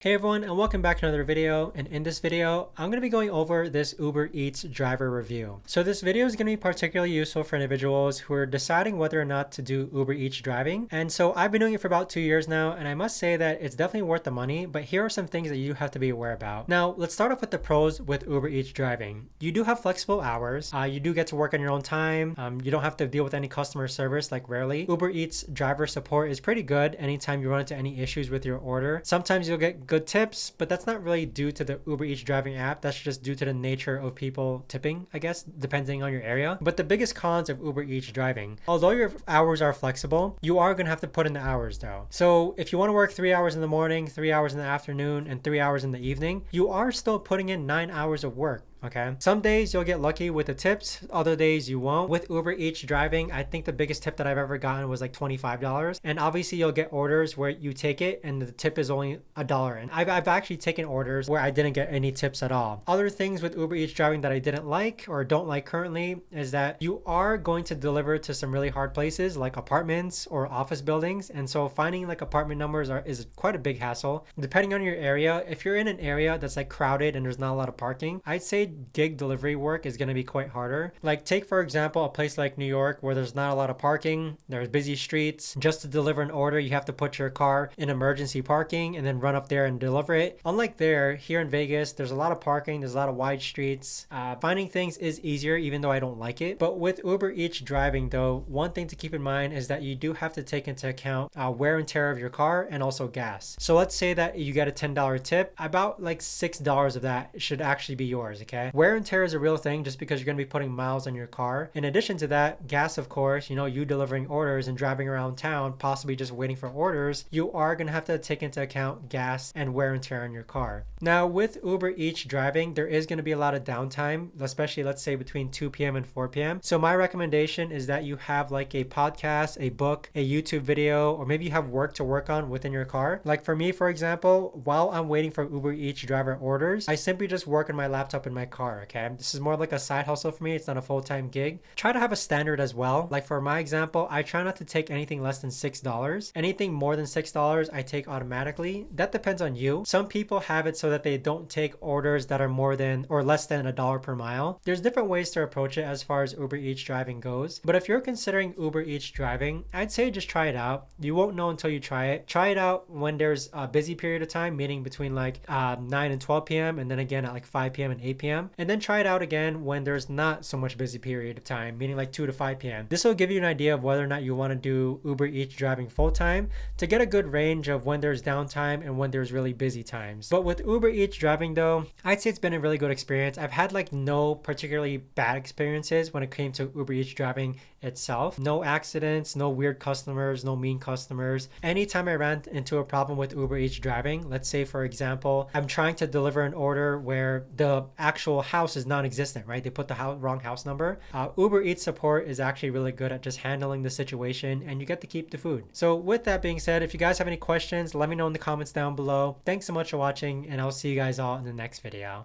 Hey everyone, and welcome back to another video. And in this video, I'm going to be going over this Uber Eats driver review. So this video is going to be particularly useful for individuals who are deciding whether or not to do Uber Eats driving. And so I've been doing it for about 2 years now, and I must say that it's definitely worth the money, but here are some things that you have to be aware about. Now, let's start off with the pros with Uber Eats driving. You do have flexible hours. You do get to work on your own time. You don't have to deal with any customer service, like rarely. Uber Eats driver support is pretty good anytime you run into any issues with your order. Sometimes you'll get good tips, but that's not really due to the Uber Eats driving app. That's just due to the nature of people tipping, I guess, depending on your area. But the biggest cons of Uber Eats driving, although your hours are flexible, you are going to have to put in the hours though. So if you want to work 3 hours in the morning, 3 hours in the afternoon, and 3 hours in the evening, you are still putting in 9 hours of work. Okay. Some days you'll get lucky with the tips. Other days you won't. With Uber Eats driving, I think the biggest tip that I've ever gotten was like $25. And obviously you'll get orders where you take it and the tip is only $1. And I've actually taken orders where I didn't get any tips at all. Other things with Uber Eats driving that I didn't like or don't like currently is that you are going to deliver to some really hard places like apartments or office buildings. And so finding like apartment numbers is quite a big hassle. Depending on your area, if you're in an area that's like crowded and there's not a lot of parking, I'd say gig delivery work is going to be quite harder. Like take for example a place like New York where there's not a lot of parking, there's busy streets. Just to deliver an order you have to put your car in emergency parking and then run up there and deliver it. Unlike there, here in Vegas, there's a lot of parking, there's a lot of wide streets. Finding things is easier even though I don't like it. But with Uber Eats driving though, one thing to keep in mind is that you do have to take into account wear and tear of your car and also gas. So let's say that you get a $10 tip, about like $6 of that should actually be yours, okay? Wear and tear is a real thing just because you're going to be putting miles on your car. In addition to that, gas, of course, you delivering orders and driving around town, possibly just waiting for orders, you are going to have to take into account gas and wear and tear on your car. Now, with Uber Eats driving, there is going to be a lot of downtime, especially let's say between 2 p.m. and 4 p.m. So my recommendation is that you have like a podcast, a book, a YouTube video, or maybe you have work to work on within your car. Like for me, for example, while I'm waiting for Uber Eats driver orders, I simply just work on my laptop in my car. Okay, this is more like a side hustle for me. It's not a full-time gig. Try to have a standard as well. Like for my example, I try not to take anything less than $6. Anything more than $6 I take automatically. That depends on you. Some people have it so that they don't take orders that are more than or less than $1 per mile. There's different ways to approach it as far as Uber Eats driving goes. But if you're considering Uber Eats driving, I'd say just try it out. You won't know until you try it. Try it out when there's a busy period of time, meaning between like 9 and 12 p.m. and then again at like 5 p.m. and 8 p.m. And then try it out again when there's not so much busy period of time, meaning like 2 to 5 p.m. This will give you an idea of whether or not you want to do Uber Eats driving full time to get a good range of when there's downtime and when there's really busy times. But with Uber Eats driving though, I'd say it's been a really good experience. I've had like no particularly bad experiences when it came to Uber Eats driving itself. No accidents, no weird customers, no mean customers. Anytime I ran into a problem with Uber Eats driving, let's say for example, I'm trying to deliver an order where the actual house is non-existent, right? They put the wrong house number. Uber Eats support is actually really good at just handling the situation and you get to keep the food. So with that being said, if you guys have any questions, let me know in the comments down below. Thanks so much for watching and I'll see you guys all in the next video.